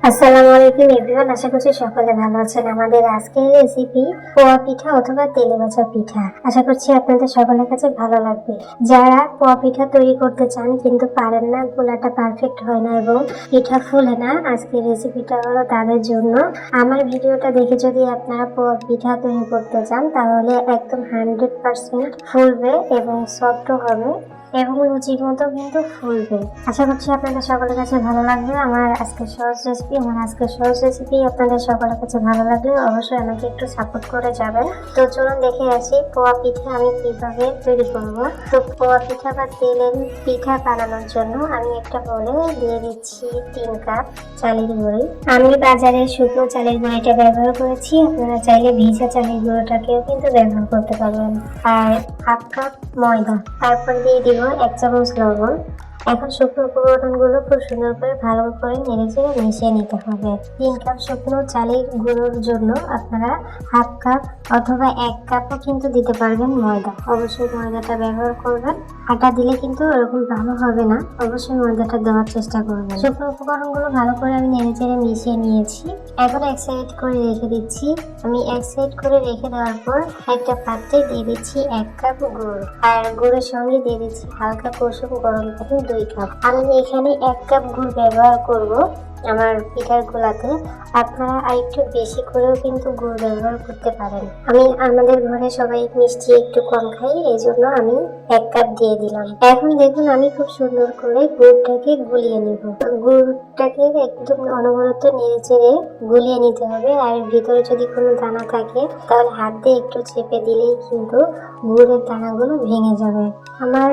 আসসালামু আলাইকুম এভরিওয়ান, আশা করছি সকলে ভালো আছেন। আমাদের আজকের রেসিপি পোয়া পিঠা অথবা তেলে ভাজা পিঠা। আশা করছি আপনাদের সকলের কাছে ভালো লাগবে। যারা পোয়া পিঠা তৈরি করতে চান কিন্তু পারেন না, গোলাটা পারফেক্ট হয় না এবং পিঠা ফুলে না, আজকের রেসিপিটা হলো তাদের জন্য। আমার ভিডিওটা দেখে যদি আপনারা পোয়া পিঠা তৈরি করতে চান তাহলে একদম 100% ফুলবে এবং সফটও হবে এবং রুচির মতো কিন্তু ফুলবে। আশা করছি আপনাদের সকলের কাছে ভালো লাগবে আমার আজকের সহজ রেসিপি। আপনাদের সকলের কাছে ভালো লাগলে অবশ্যই আমাকে একটু সাপোর্ট করে যাবেন। তো চলুন দেখে আসি পোয়া পিঠা আমি কিভাবে তৈরি করব। তো পোয়া পিঠা বা তেলের পিঠা বানানোর জন্য আমি একটা বলে দিয়ে দিচ্ছি 3 কাপ চালের গুঁড়ি। আমি বাজারে শুকনো চালের গুঁড়িটা ব্যবহার করেছি, আপনারা চাইলে ভিজা চালের গুঁড়োটাকেও কিন্তু ব্যবহার করতে পারবেন। আর 1/2 কাপ ময়দা, তারপর দিয়ে দিব 1 চামচ লবণ। এখন শুকনো উপকরণগুলো খুব সুন্দর করে ভালো করে নেড়েচেড়ে মিশিয়ে নিতে হবে। 3 কাপ শুকনো চালের গুঁড়োর জন্য আপনারা 1/2 কাপ অথবা 1 কাপও কিন্তু দিতে পারবেন ময়দা। অবশ্যই ময়দাটা ব্যবহার করবেন, আটা দিলে কিন্তু ওরকম ভালো হবে না, অবশ্যই ময়দাটা দেওয়ার চেষ্টা করবেন। শুকনো উপকরণগুলো ভালো করে আমি নেড়েচেড়ে মিশিয়ে নিয়েছি। এখন এক সাইড করে রেখে দিচ্ছি। আমি এক সাইড করে রেখে দেওয়ার পর একটা পাত্রে দিয়ে দিচ্ছি 1 কাপ গুড়, আর গুড়ের সঙ্গে দিয়ে দিচ্ছি হালকা কুসুম গরম পানি 2 কাপ। আমি এখানে 1 কাপ গুড় ব্যবহার করব আমার পিঠার গোলাতে। আপনারা আরেকটু বেশি করেও কিন্তু গুড় ব্যবহার করতে পারেন। আমাদের ঘরে সবাই মিষ্টি একটু কম খাই, এই জন্য আমি 1 কাপ দিয়ে দিলাম। এখন দেখুন আমি খুব সুন্দর করে গুড়টাকে গুলিয়ে নিব। গুড়টাকে একদম অনবরত নেড়ে চেড়ে গুলিয়ে নিতে হবে। আর ভিতরে যদি কোনো দানা থাকে তাহলে হাত দিয়ে একটু চেপে দিলেই কিন্তু গুড়ের দানাগুলো ভেঙে যাবে। আমার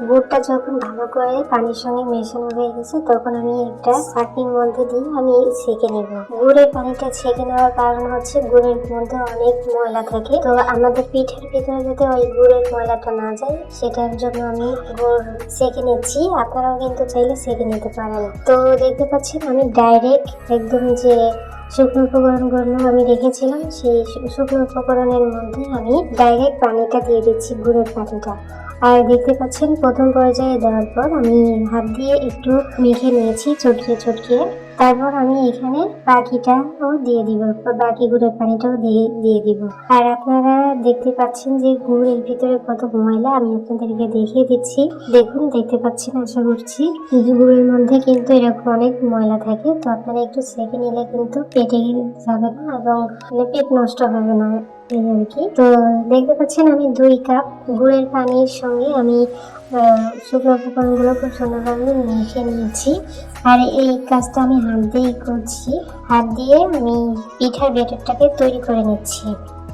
গুড়টা যখন ভালো করে পানির সঙ্গে মেশানো হয়ে গেছে তখন আমি একটা ছাঁকনির মধ্যে দিয়ে আমি ছেঁকে নেব। গুড়ের পানিটা ছেঁকে নেওয়ার কারণ হচ্ছে গুড়ের মধ্যে অনেক ময়লা থাকে, তো আমাদের পিঠার ভিতরে যাতে ওই গুড়ের ময়লাটা না যায় সেটার জন্য আমি গুড় ছেঁকে নিচ্ছি। আপনারাও কিন্তু চাইলে ছেঁকে নিতে পারেন। তো দেখতে পাচ্ছেন আমি ডাইরেক্ট একদম যে শুকনো উপকরণগুলো আমি রেখেছিলাম সেই শুকনো উপকরণের মধ্যে আমি ডাইরেক্ট পানিটা দিয়ে দিচ্ছি, গুড়ের পানিটা। আর দেখতে পাচ্ছেন প্রথম পর্যায়ে দেওয়ার পর আমি হাত দিয়ে একটু মেখে নিয়েছি চটকিয়ে। তারপর আমি এখানে বাকিটাও দিয়ে দিব, বাকি গুড়ের পানিটাও দিয়ে দিব। আর আপনারা দেখতে পাচ্ছেন যে গুড়ের ভিতরে কত ময়লা, আমি আপনাদেরকে দেখিয়ে দিচ্ছি। দেখুন, দেখতে পাচ্ছেন আশা করছি। গুড়ের মধ্যে কিন্তু এরকম অনেক ময়লা থাকে, তো আপনারা একটু সেঁকে নিলে কিন্তু পেটে যাবে না এবং পেট নষ্ট হবে না এই আর কি। তো দেখতে পাচ্ছেন আমি 2 কাপ গুড়ের পানির সঙ্গে আমি শুকনো উপকরণগুলো খুব সুন্দরভাবে মিশিয়ে নিয়েছি। আর এই কাজটা আমি হাত দিয়েই করছি। হাত দিয়ে আমি পিঠার ব্যাটারটাকে তৈরি করে নিচ্ছি।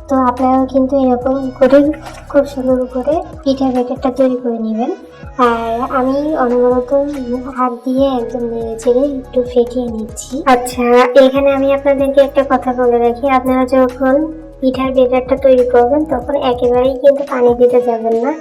তো আপনারাও কিন্তু এরকম করে খুব সুন্দর করে পিঠার ব্যাটারটা তৈরি করে নেবেন। আর আমি অনবরত হাত দিয়ে একদম নেড়েচেড়ে একটু ফেটিয়ে নিচ্ছি। আচ্ছা, এখানে আমি আপনাদেরকে একটা কথা বলে রাখি, আপনারা যখন পিঠার ব্যাটারটা তৈরি করবেন তখন একেবারেই কিন্তু পানি দিতে যাবেন না,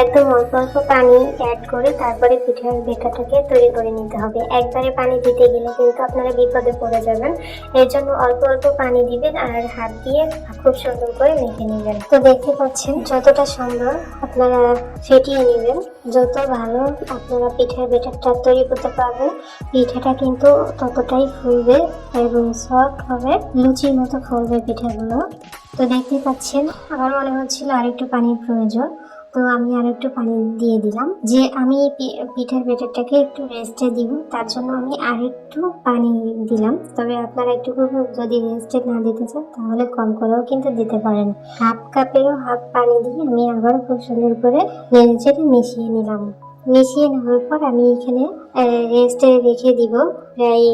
একদম অল্প অল্প পানি অ্যাড করে তারপরে পিঠার ব্যাটারটাকে তৈরি করে নিতে হবে। একবারে পানি দিতে গেলে কিন্তু আপনারা বিপদে পড়ে যাবেন, এর জন্য অল্প অল্প পানি দিবেন আর হাত দিয়ে খুব সুন্দর করে মেখে নেবেন। তো দেখতে পাচ্ছেন যতটা সম্ভব আপনারা ফেটিয়ে নেবেন, যত ভালো আপনারা পিঠার ব্যাটারটা তৈরি করতে পারবেন পিঠাটা কিন্তু ততটাই ফুলবে এবং সফট হবে, লুচির মতো ফুলবে পিঠাগুলো। তো দেখতে পাচ্ছেন আমার মনে হচ্ছিল আরেকটু পানির প্রয়োজন, তো আমি আরেকটু পানি দিয়ে দিলাম। যে আমি পিঠার ব্যাটারটাকে একটু রেস্টে দিব তার জন্য আমি আরেকটু পানি দিলাম। তবে আপনারা একটু যদি রেস্টে না দিতে চান তাহলে কম করেও কিন্তু দিতে পারেন। 1/2 কাপেরও হাফ পানি দিয়ে আমি আবার খুব সুন্দর করে নেড়েচেড়ে মিশিয়ে নিলাম। মিশিয়ে নেওয়ার পর আমি এখানে রেস্টে রেখে দিব প্রায়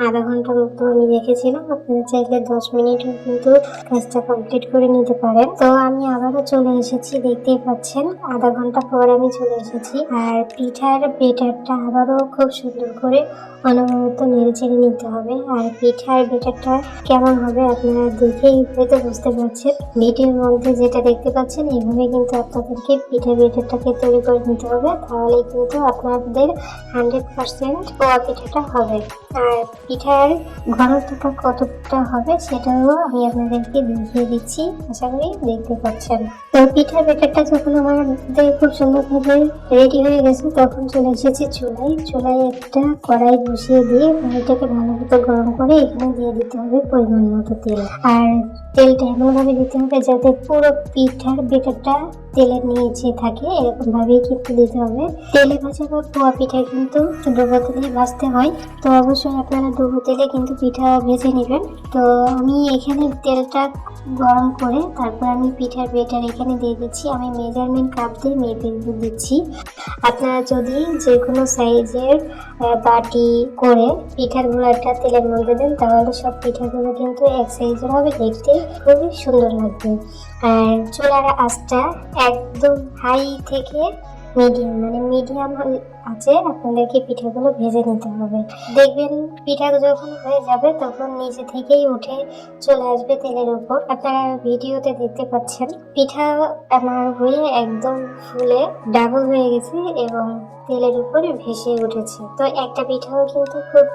আধা ঘন্টা মতো আমি রেখেছিলাম। আপনারা চাইলে 10 মিনিটও কিন্তু কাজটা কমপ্লিট করে নিতে পারেন। তো আমি আবারও চলে এসেছি, দেখতেই পাচ্ছেন আধা ঘন্টা পর আমি চলে এসেছি। আর পিঠার ব্যাটারটা আবারও খুব সুন্দর করে অনবরত নেড়েচেড়ে নিতে হবে। আর পিঠার ব্যাটারটা কেমন হবে আপনারা দেখেই হয়তো বুঝতে পারছেন, ভিডিওর মধ্যে যেটা দেখতে পাচ্ছেন এইভাবে কিন্তু আপনাদেরকে পিঠার ব্যাটারটাকে তৈরি করে নিতে হবে, তাহলে কিন্তু আপনাদের 100% পোয়া পিঠাটা হবে। আর পিঠার ঘনত্বটা কতটা হবে সেটাও আমি আপনাদেরকে দেখিয়ে দিচ্ছি, আশা করি দেখতে পাচ্ছেন। তো পিঠার ব্যাটারটা যখন আমাদের খুব সুন্দরভাবে রেডি হয়ে গেছে তখন চলে এসেছি চুলায় একটা কড়াই বসিয়ে দিয়ে কড়াইটাকে ভালো মতো গরম করে এখানে দিয়ে দিতে হবে পরিমাণ মতো তেল। আর তেলটা এমনভাবে দিতে হবে যাতে পুরো পিঠার ব্যাটারটা তেলের নিচে থাকে, এরকম ভাবেই কিন্তু দিতে হবে। তেলে ভাজা বা পোয়া পিঠা কিন্তু ডুবো তেলে ভাজতে হয়, তো অবশ্যই আপনারা ডুবো তেলে কিন্তু পিঠা ভেজে নেবেন। তো আমি এখানে তেলটা গরম করে তারপর আমি পিঠার ব্যাটার এখানে দিয়ে দিচ্ছি। আমি মেজারমেন্ট কাপ দিয়ে মেপে দিচ্ছি। আপনারা যদি যে কোনো সাইজের বাটি করে পিঠার গুঁড়াটা তেলের মধ্যে দেন তাহলে সব পিঠাগুলো কিন্তু এক সাইজের হবে, দেখতে খুবই সুন্দর লাগবে। আর চুলার আঁচটা একদম হাই থেকে মিডিয়াম আছে আপনাদেরকে পিঠাগুলো ভেজে নিতে হবে। দেখবেন পিঠা যখন হয়ে যাবে তখন নিচে থেকেই উঠে চলে আসবে তেলের উপর। আপনারা ভিডিওতে দেখতে পাচ্ছেন পিঠা আমার হয়ে একদম ফুলে ডাবল হয়ে গেছে এবং তেলের উপরে ভেসে উঠেছে। তো একটা পিঠাও কিন্তু খুব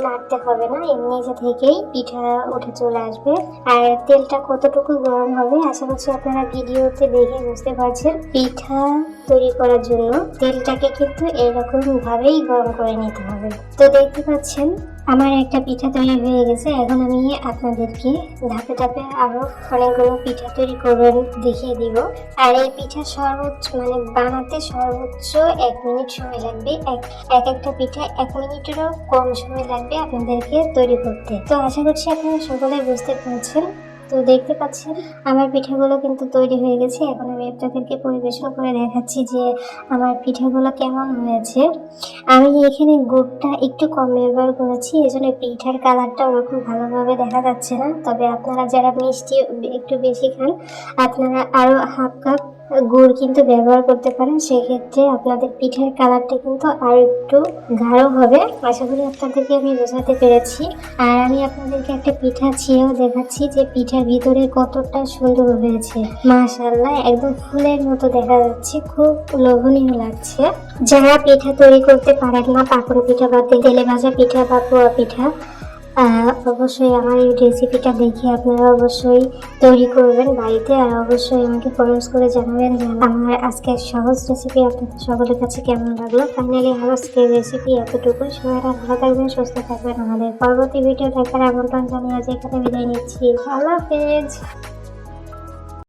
নাড়তে হবে না, নিচে থেকেই পিঠা উঠে চলে আসবে। আর তেলটা কতটুকু গরম হবে আশা করছি আপনারা ভিডিওতে দেখে বুঝতে পারছেন। পিঠা তৈরি করার জন্য তেলটাকে কিন্তু এরকম ভাবেই গরম করে নিতে হবে। তো দেখতে পাচ্ছেন আমার একটা পিঠা তৈরি হয়ে গেছে। এখন আমি আপনাদেরকে ধাপে ধাপে আরো অনেকগুলো পিঠা তৈরি করে দেখিয়ে দিব। আর এই পিঠা বানাতে সর্বোচ্চ 1 মিনিট সময় লাগবে। একটা পিঠা 1 মিনিটেরও কম সময় লাগবে আপনাদেরকে তৈরি করতে। তো আশা করছি আপনারা সকলে বুঝতে পারছেন। তো দেখতে পাচ্ছেন আমার পিঠাগুলো কিন্তু তৈরি হয়ে গেছে। এখন আমি আপনাদেরকে পরিবেশন করে দেখাচ্ছি যে আমার পিঠাগুলো কেমন হয়েছে। আমি এখানে গুড়টা একটু কম ব্যবহার করেছি, এজন্য পিঠার কালারটা ওরকম ভালোভাবে দেখা যাচ্ছে না। তবে আপনারা যারা মিষ্টি একটু বেশি খান আপনারা আরো হাফ কাপ গুড় কিন্তু ব্যবহার করতে পারেন, সেক্ষেত্রে আপনাদের পিঠার কালারটা কিন্তু আর একটু গাঢ় হবে। আশা করি আপনাদেরকে আমি বোঝাতে পেরেছি। আর আমি আপনাদেরকে একটা পিঠা ছিঁড়েও দেখাচ্ছি যে পিঠার ভিতরে কতটা সুন্দর হয়েছে। মাশাআল্লাহ, একদম ফুলের মতো দেখা যাচ্ছে, খুব লোভনীয় লাগছে। যারা পিঠা তৈরি করতে পারেন না, পাকন পিঠা বা তেলে ভাজা পিঠা বা পোয়া পিঠা, অবশ্যই আমার এই রেসিপিটা দেখে আপনারা অবশ্যই তৈরি করবেন বাড়িতে। আর অবশ্যই আমাকে কমেন্টস করে জানাবেন যে আমার আজকের সহজ রেসিপি আপনাদের সকলের কাছে কেমন লাগলো। ফাইনালি আমার আজকের রেসিপি এতটুকুই। সবাইরা ভালো থাকবেন, সুস্থ থাকবেন। আমাদের পরবর্তী ভিডিও দেখার আমন্ত্রণ জানিয়ে আজ এখানে বিদায় নিচ্ছি। আল্লাহ হাফেজ।